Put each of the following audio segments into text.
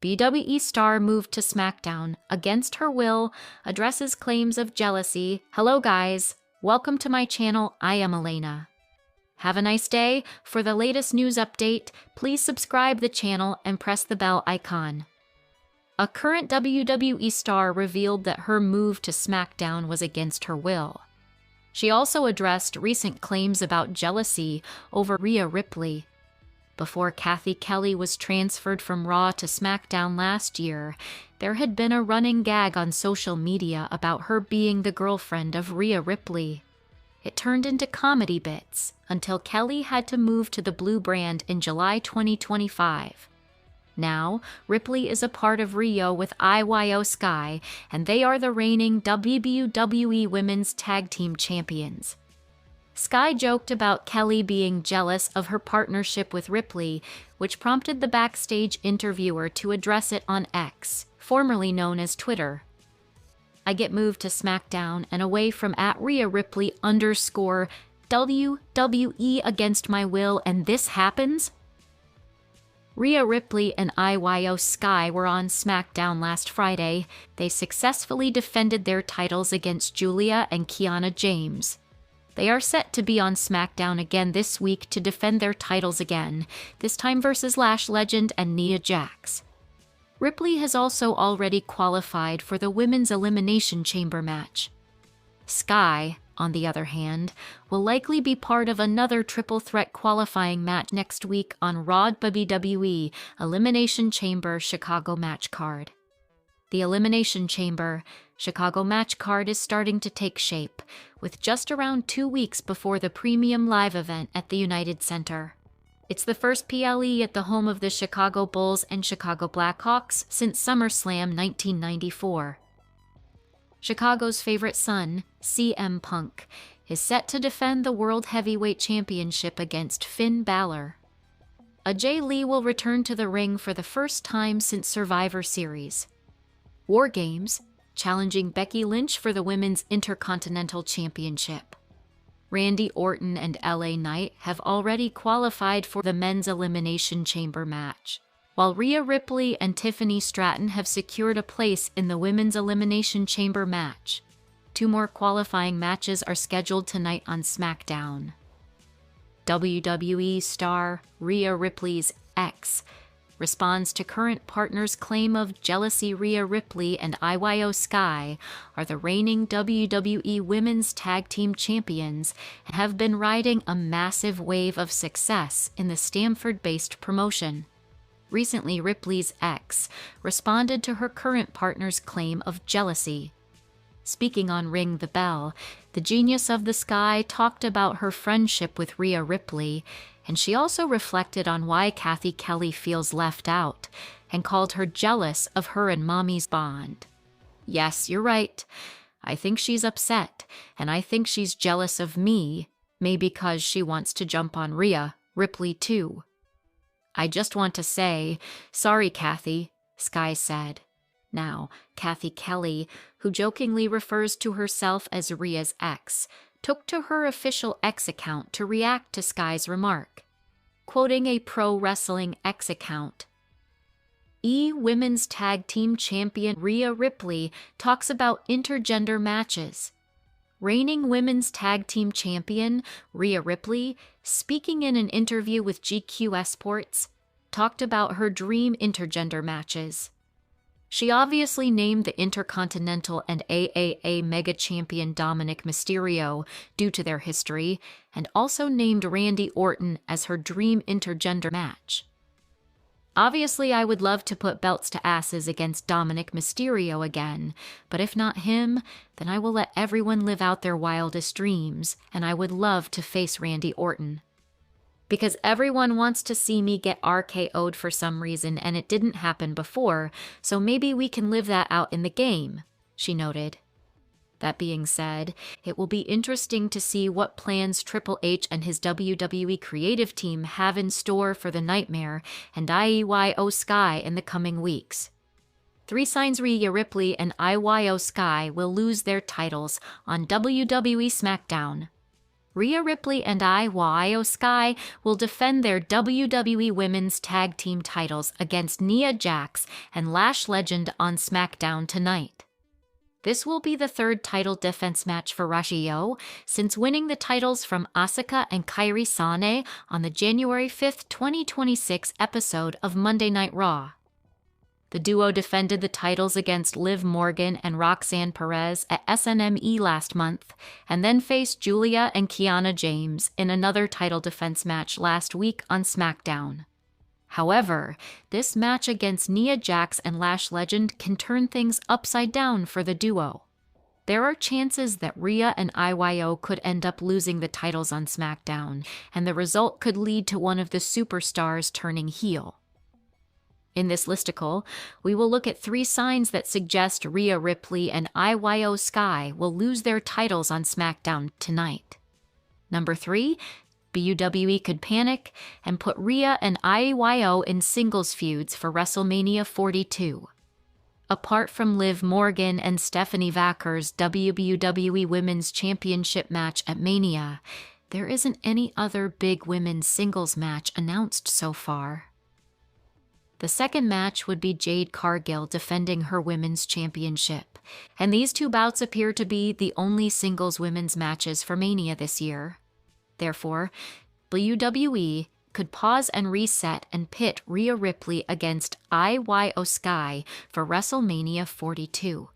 WWE star moved to SmackDown against her will, addresses claims of jealousy. Hello guys, welcome to my channel. I am Elena. Have a nice day. For the latest news update, please subscribe the channel and press the bell icon. A current WWE star revealed that her move to SmackDown was against her will. She also addressed recent claims about jealousy over Rhea Ripley. Before Cathy Kelley was transferred from Raw to SmackDown last year, there had been a running gag on social media about her being the girlfriend of Rhea Ripley. It turned into comedy bits until Kelley had to move to the blue brand in July 2025. Now, Ripley is a part of Rio with anoa'i Sky, and they are the reigning WWE Women's Tag Team Champions. Sky joked about Kelley being jealous of her partnership with Ripley, which prompted the backstage interviewer to address it on X, formerly known as Twitter. I get moved to SmackDown and away from @RheaRipley_WWE against my will, and this happens? Rhea Ripley and anoa'i Sky were on SmackDown last Friday. They successfully defended their titles against Julia and Kiana James. They are set to be on SmackDown again this week to defend their titles again, this time versus Lash Legend and Nia Jax. Ripley has also already qualified for the Women's Elimination Chamber match. Sky, on the other hand, will likely be part of another triple threat qualifying match next week on Raw WWE Elimination Chamber Chicago match card. The Elimination Chamber Chicago match card is starting to take shape, with just around 2 weeks before the premium live event at the United Center. It's the first PLE at the home of the Chicago Bulls and Chicago Blackhawks since SummerSlam 1994. Chicago's favorite son, CM Punk, is set to defend the World Heavyweight Championship against Finn Balor. Ajay Lee will return to the ring for the first time since Survivor Series. War Games, challenging Becky Lynch for the Women's Intercontinental Championship. Randy Orton and LA Knight have already qualified for the Men's Elimination Chamber match, while Rhea Ripley and Tiffany Stratton have secured a place in the Women's Elimination Chamber match. 2 more qualifying matches are scheduled tonight on SmackDown. WWE star Rhea Ripley's ex responds to current partner's claim of jealousy. Rhea Ripley and anoa'i Sky are the reigning WWE Women's Tag Team Champions and have been riding a massive wave of success in the Stamford-based promotion. Recently, Ripley's ex responded to her current partner's claim of jealousy. Speaking on Ring the Bell, the Genius of the Sky talked about her friendship with Rhea Ripley, and she also reflected on why Cathy Kelley feels left out and called her jealous of her and Mommy's bond. Yes, you're right. I think she's upset, and I think she's jealous of me, maybe because she wants to jump on Rhea Ripley too. I just want to say, sorry, Cathy, Sky said. Now, Cathy Kelley, who jokingly refers to herself as Rhea's ex, took to her official X account to react to Sky's remark. Quoting a Pro Wrestling X account, Women's Tag Team Champion Rhea Ripley talks about intergender matches. Reigning Women's Tag Team Champion Rhea Ripley, speaking in an interview with GQ Sports, talked about her dream intergender matches. She obviously named the Intercontinental and AAA Mega Champion Dominic Mysterio due to their history, and also named Randy Orton as her dream intergender match. Obviously, I would love to put belts to asses against Dominic Mysterio again, but if not him, then I will let everyone live out their wildest dreams, and I would love to face Randy Orton. Because everyone wants to see me get RKO'd for some reason, and it didn't happen before, so maybe we can live that out in the game, she noted. That being said, it will be interesting to see what plans Triple H and his WWE creative team have in store for the Nightmare and anoa'i Sky in the coming weeks. 3 signs Rhea Ripley and anoa'i Sky will lose their titles on WWE SmackDown. Rhea Ripley and anoa'i Sky will defend their WWE Women's Tag Team titles against Nia Jax and Lash Legend on SmackDown tonight. This will be the third title defense match for Rashio since winning the titles from Asuka and Kairi Sane on the January 5, 2026 episode of Monday Night Raw. The duo defended the titles against Liv Morgan and Roxanne Perez at SNME last month, and then faced Julia and Kiana James in another title defense match last week on SmackDown. However, this match against Nia Jax and Lash Legend can turn things upside down for the duo. There are chances that Rhea and IYO could end up losing the titles on SmackDown, and the result could lead to one of the superstars turning heel. In this listicle, we will look at 3 signs that suggest Rhea Ripley and anoa'i Sky will lose their titles on SmackDown tonight. Number 3, WWE could panic and put Rhea and IYO in singles feuds for WrestleMania 42. Apart from Liv Morgan and Stephanie Vacker's WWE Women's Championship match at Mania, there isn't any other big women's singles match announced so far. The second match would be Jade Cargill defending her women's championship, and these 2 bouts appear to be the only singles women's matches for Mania this year. Therefore, WWE could pause and reset and pit Rhea Ripley against anoa'i Sky for WrestleMania 42.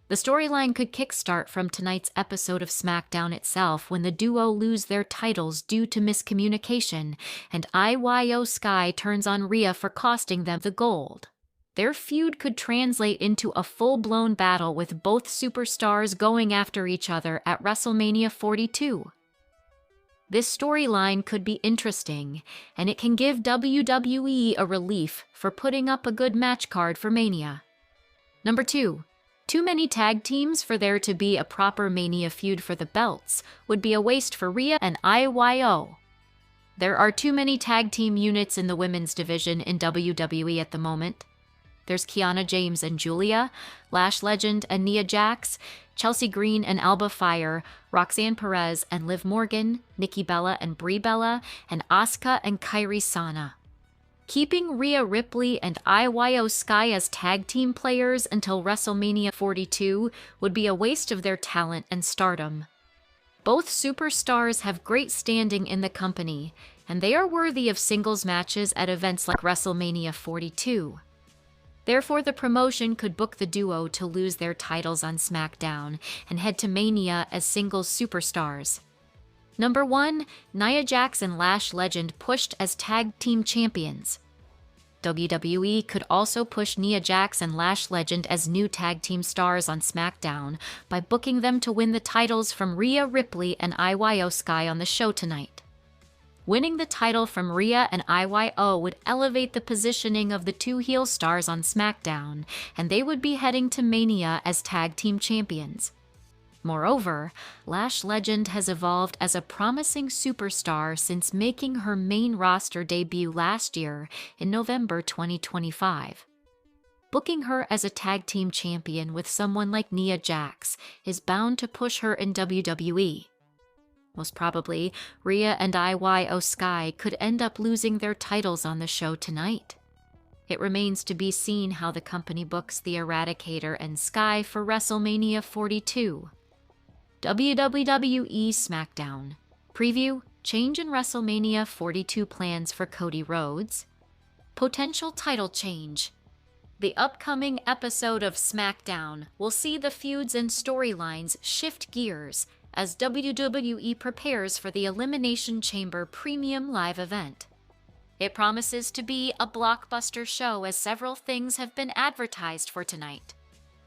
The storyline could kickstart from tonight's episode of SmackDown itself when the duo lose their titles due to miscommunication, and anoa'i Sky turns on Rhea for costing them the gold. Their feud could translate into a full-blown battle with both superstars going after each other at WrestleMania 42. This storyline could be interesting, and it can give WWE a relief for putting up a good match card for Mania. Number 2. Too many tag teams for there to be a proper Mania feud for the belts would be a waste for Rhea and IYO. There are too many tag team units in the women's division in WWE at the moment. There's Kiana James and Julia, Lash Legend and Nia Jax, Chelsea Green and Alba Fire, Roxanne Perez and Liv Morgan, Nikki Bella and Brie Bella, and Asuka and Kairi Sane. Keeping Rhea Ripley and anoa'i Sky as tag team players until WrestleMania 42 would be a waste of their talent and stardom. Both superstars have great standing in the company, and they are worthy of singles matches at events like WrestleMania 42. Therefore, the promotion could book the duo to lose their titles on SmackDown and head to Mania as singles superstars. Number 1, Nia Jax and Lash Legend pushed as tag team champions. WWE could also push Nia Jax and Lash Legend as new tag team stars on SmackDown by booking them to win the titles from Rhea Ripley and anoa'i Sky on the show tonight. Winning the title from Rhea and IYO would elevate the positioning of the 2 heel stars on SmackDown, and they would be heading to Mania as tag team champions. Moreover, Lash Legend has evolved as a promising superstar since making her main roster debut last year in November 2025. Booking her as a tag team champion with someone like Nia Jax is bound to push her in WWE. Most probably, Rhea and anoa'i Sky could end up losing their titles on the show tonight. It remains to be seen how the company books the Eradicator and Sky for WrestleMania 42. WWE SmackDown. Preview, change in WrestleMania 42 plans for Cody Rhodes. Potential title change. The upcoming episode of SmackDown will see the feuds and storylines shift gears as WWE prepares for the Elimination Chamber premium live event. It promises to be a blockbuster show as several things have been advertised for tonight.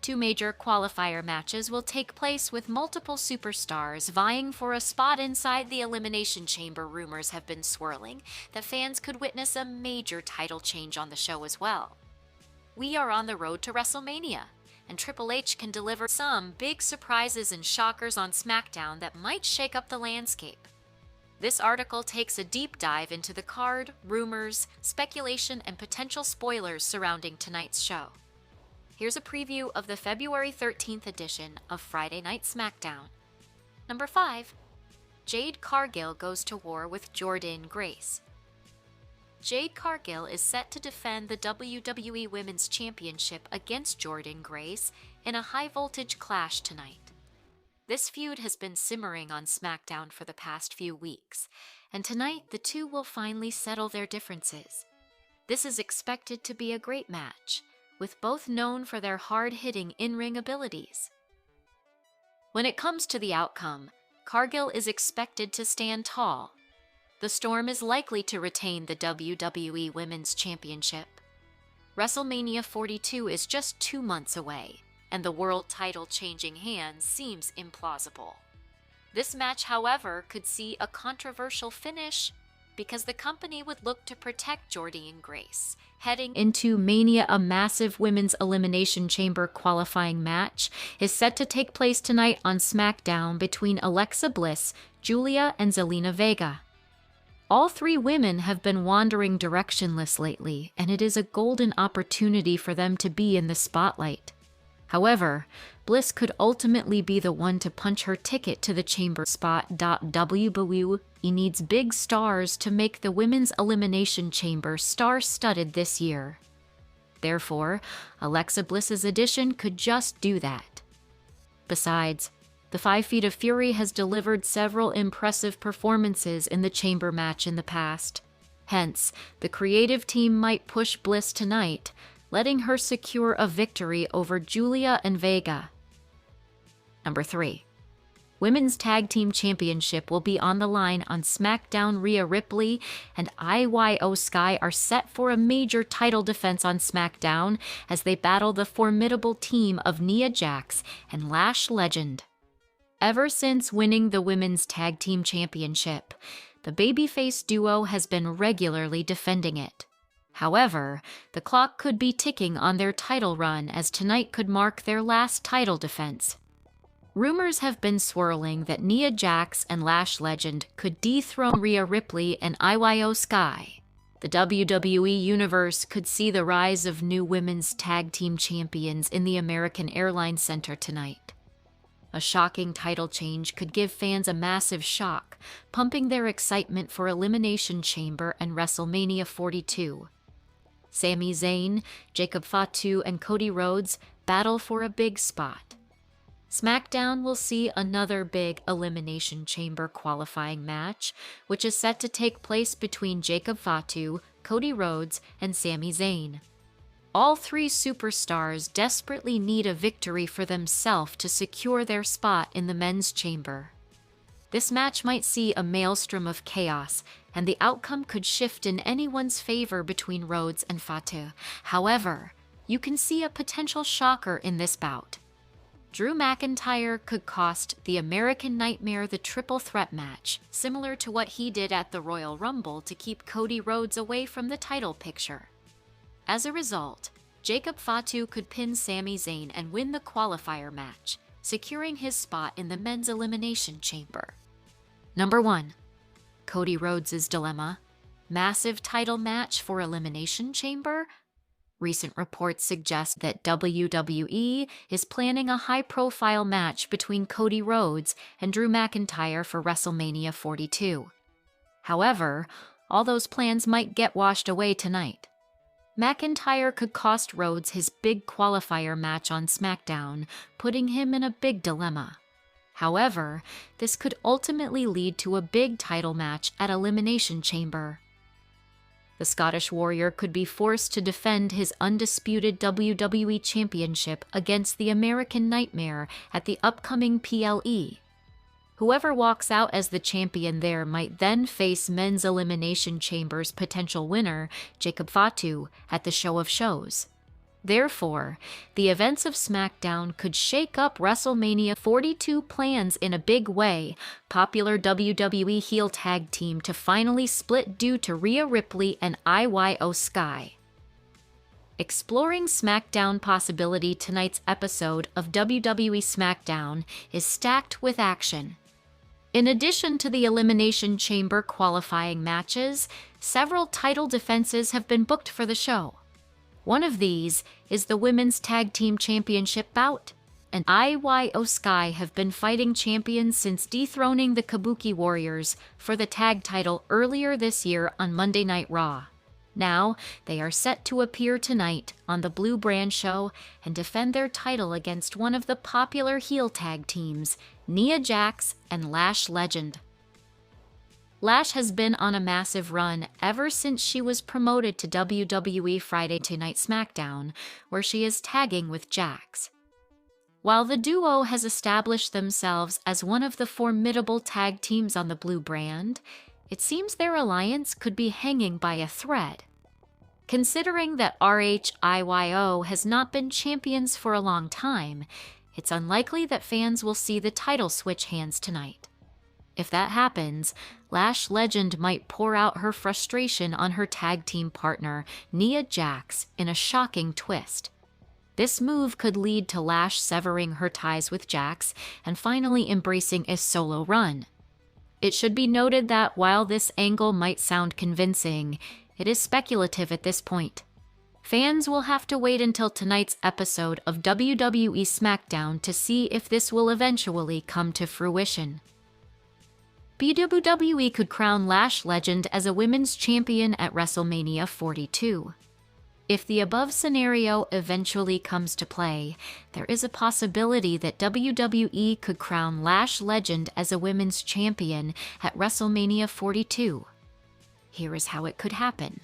2 major qualifier matches will take place with multiple superstars vying for a spot inside the Elimination Chamber. Rumors have been swirling that fans could witness a major title change on the show as well. We are on the road to WrestleMania, and Triple H can deliver some big surprises and shockers on SmackDown that might shake up the landscape. This article takes a deep dive into the card, rumors, speculation, and potential spoilers surrounding tonight's show. Here's a preview of the February 13th edition of Friday Night SmackDown. Number 5. Jade Cargill goes to war with Jordynne Grace. Jade Cargill is set to defend the WWE Women's Championship against Jordynne Grace in a high-voltage clash tonight. This feud has been simmering on SmackDown for the past few weeks, and tonight the two will finally settle their differences. This is expected to be a great match, with both known for their hard-hitting in-ring abilities. When it comes to the outcome, Cargill is expected to stand tall. The Storm is likely to retain the WWE Women's Championship. WrestleMania 42 is just 2 months away, and the world title changing hands seems implausible. This match, however, could see a controversial finish because the company would look to protect Jordynne Grace. Heading into Mania, a massive Women's Elimination Chamber qualifying match is set to take place tonight on SmackDown between Alexa Bliss, Julia, and Zelina Vega. All three women have been wandering directionless lately, and it is a golden opportunity for them to be in the spotlight. However, Bliss could ultimately be the one to punch her ticket to the chamber spot. WWE needs big stars to make the Women's Elimination Chamber star-studded this year. Therefore, Alexa Bliss's addition could just do that. Besides, the 5 Feet of Fury has delivered several impressive performances in the chamber match in the past. Hence, the creative team might push Bliss tonight, letting her secure a victory over Julia and Vega. Number 3. Women's Tag Team Championship will be on the line on SmackDown. Rhea Ripley and anoa'i Sky are set for a major title defense on SmackDown as they battle the formidable team of Nia Jax and Lash Legend. Ever since winning the Women's Tag Team Championship, the babyface duo has been regularly defending it. However, the clock could be ticking on their title run as tonight could mark their last title defense. Rumors have been swirling that Nia Jax and Lash Legend could dethrone Rhea Ripley and anoa'i Sky. The WWE Universe could see the rise of new women's tag team champions in the American Airlines Center tonight. A shocking title change could give fans a massive shock, pumping their excitement for Elimination Chamber and WrestleMania 42. Sami Zayn, Jacob Fatu, and Cody Rhodes battle for a big spot. SmackDown will see another big Elimination Chamber qualifying match, which is set to take place between Jacob Fatu, Cody Rhodes, and Sami Zayn. All three superstars desperately need a victory for themselves to secure their spot in the men's chamber. This match might see a maelstrom of chaos, and the outcome could shift in anyone's favor between Rhodes and Fatu. However, you can see a potential shocker in this bout. Drew McIntyre could cost the American Nightmare the triple threat match, similar to what he did at the Royal Rumble to keep Cody Rhodes away from the title picture. As a result, Jacob Fatu could pin Sami Zayn and win the qualifier match, securing his spot in the men's Elimination Chamber. Number 1. Cody Rhodes' dilemma. Massive title match for Elimination Chamber? Recent reports suggest that WWE is planning a high-profile match between Cody Rhodes and Drew McIntyre for WrestleMania 42. However, all those plans might get washed away tonight. McIntyre could cost Rhodes his big qualifier match on SmackDown, putting him in a big dilemma. However, this could ultimately lead to a big title match at Elimination Chamber. The Scottish Warrior could be forced to defend his undisputed WWE Championship against the American Nightmare at the upcoming PLE. Whoever walks out as the champion there might then face Men's Elimination Chamber's potential winner, Jacob Fatu, at the Show of Shows. Therefore, the events of SmackDown could shake up WrestleMania 42 plans in a big way, popular WWE heel tag team to finally split due to Rhea Ripley and anoa'i Sky. Exploring SmackDown possibility, tonight's episode of WWE SmackDown is stacked with action. In addition to the Elimination Chamber qualifying matches, several title defenses have been booked for the show. One of these is the Women's Tag Team Championship bout. and anoa'i Sky have been fighting champions since dethroning the Kabuki Warriors for the tag title earlier this year on Monday Night Raw. Now, they are set to appear tonight on the Blue Brand show and defend their title against one of the popular heel tag teams, Nia Jax and Lash Legend. Lash has been on a massive run ever since she was promoted to WWE Friday Night SmackDown, where she is tagging with Jax. While the duo has established themselves as one of the formidable tag teams on the Blue Brand, it seems their alliance could be hanging by a thread. Considering that RHIYO has not been champions for a long time, it's unlikely that fans will see the title switch hands tonight. If that happens, Lash Legend might pour out her frustration on her tag team partner, Nia Jax, in a shocking twist. This move could lead to Lash severing her ties with Jax and finally embracing a solo run. It should be noted that while this angle might sound convincing, it is speculative at this point. Fans will have to wait until tonight's episode of WWE SmackDown to see if this will eventually come to fruition. WWE could crown Lash Legend as a women's champion at WrestleMania 42. If the above scenario eventually comes to play, there is a possibility that WWE could crown Lash Legend as a women's champion at WrestleMania 42. Here is how it could happen.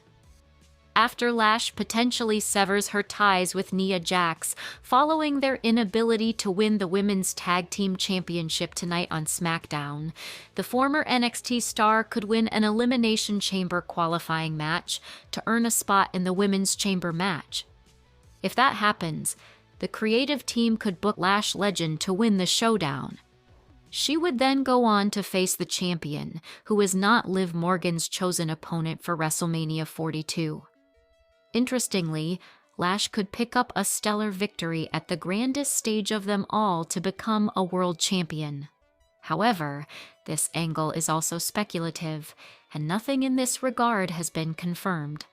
After Lash potentially severs her ties with Nia Jax following their inability to win the Women's Tag Team Championship tonight on SmackDown, the former NXT star could win an Elimination Chamber qualifying match to earn a spot in the Women's Chamber match. If that happens, the creative team could book Lash Legend to win the showdown. She would then go on to face the champion, who is not Liv Morgan's chosen opponent for WrestleMania 42. Interestingly, Lash could pick up a stellar victory at the grandest stage of them all to become a world champion. However, this angle is also speculative, and nothing in this regard has been confirmed.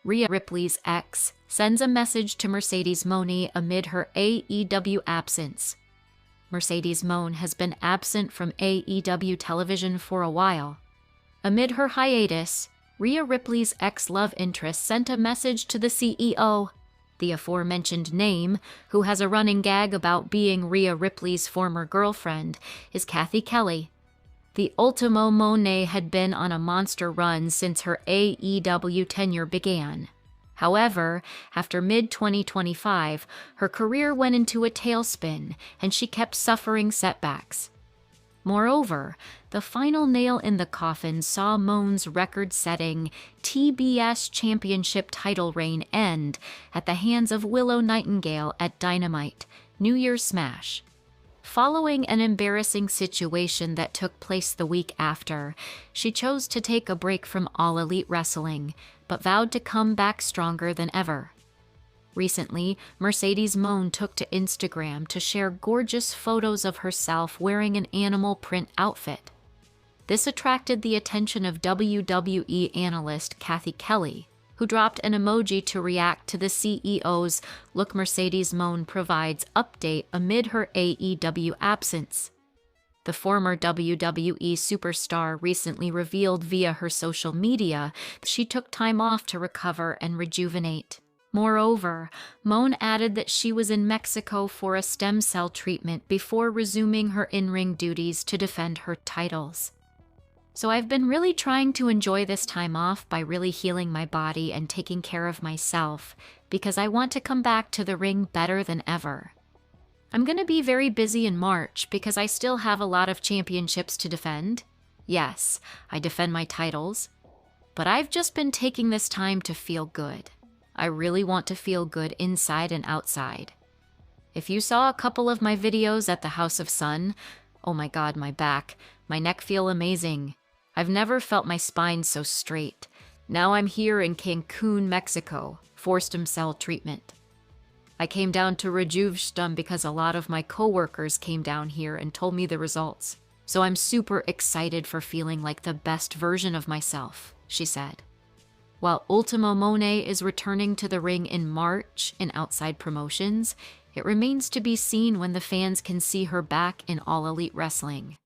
Rhea Ripley's ex sends a message to Mercedes Mone amid her AEW absence. Mercedes Mone has been absent from AEW television for a while. Amid her hiatus, Rhea Ripley's ex-love interest sent a message to the CEO. The aforementioned name, who has a running gag about being Rhea Ripley's former girlfriend, is Kathy Kelly. The Ultimo Mone had been on a monster run since her AEW tenure began. However, after mid-2025, her career went into a tailspin, and she kept suffering setbacks. Moreover, the final nail in the coffin saw Mone's record-setting TBS Championship title reign end at the hands of Willow Nightingale at Dynamite, New Year's Smash. Following an embarrassing situation that took place the week after, she chose to take a break from All Elite Wrestling, but vowed to come back stronger than ever. Recently, Mercedes Mone took to Instagram to share gorgeous photos of herself wearing an animal print outfit. This attracted the attention of WWE analyst Kathy Kelly, who dropped an emoji to react to the CEO's "Look Mercedes Mone Provides" update amid her AEW absence. The former WWE superstar recently revealed via her social media that she took time off to recover and rejuvenate. Moreover, Mone added that she was in Mexico for a stem cell treatment before resuming her in-ring duties to defend her titles. So I've been really trying to enjoy this time off by really healing my body and taking care of myself, because I want to come back to the ring better than ever. I'm going to be very busy in March because I still have a lot of championships to defend. Yes, I defend my titles. But I've just been taking this time to feel good. I really want to feel good inside and outside. If you saw a couple of my videos at the House of Sun, oh my god, my back, my neck feel amazing. I've never felt my spine so straight. Now I'm here in Cancun, Mexico, for stem cell treatment. I came down to Rejuve'stum because a lot of my coworkers came down here and told me the results. So I'm super excited for feeling like the best version of myself, she said. While Ultimo Mone is returning to the ring in March in Outside Promotions, It remains to be seen when the fans can see her back in All Elite Wrestling.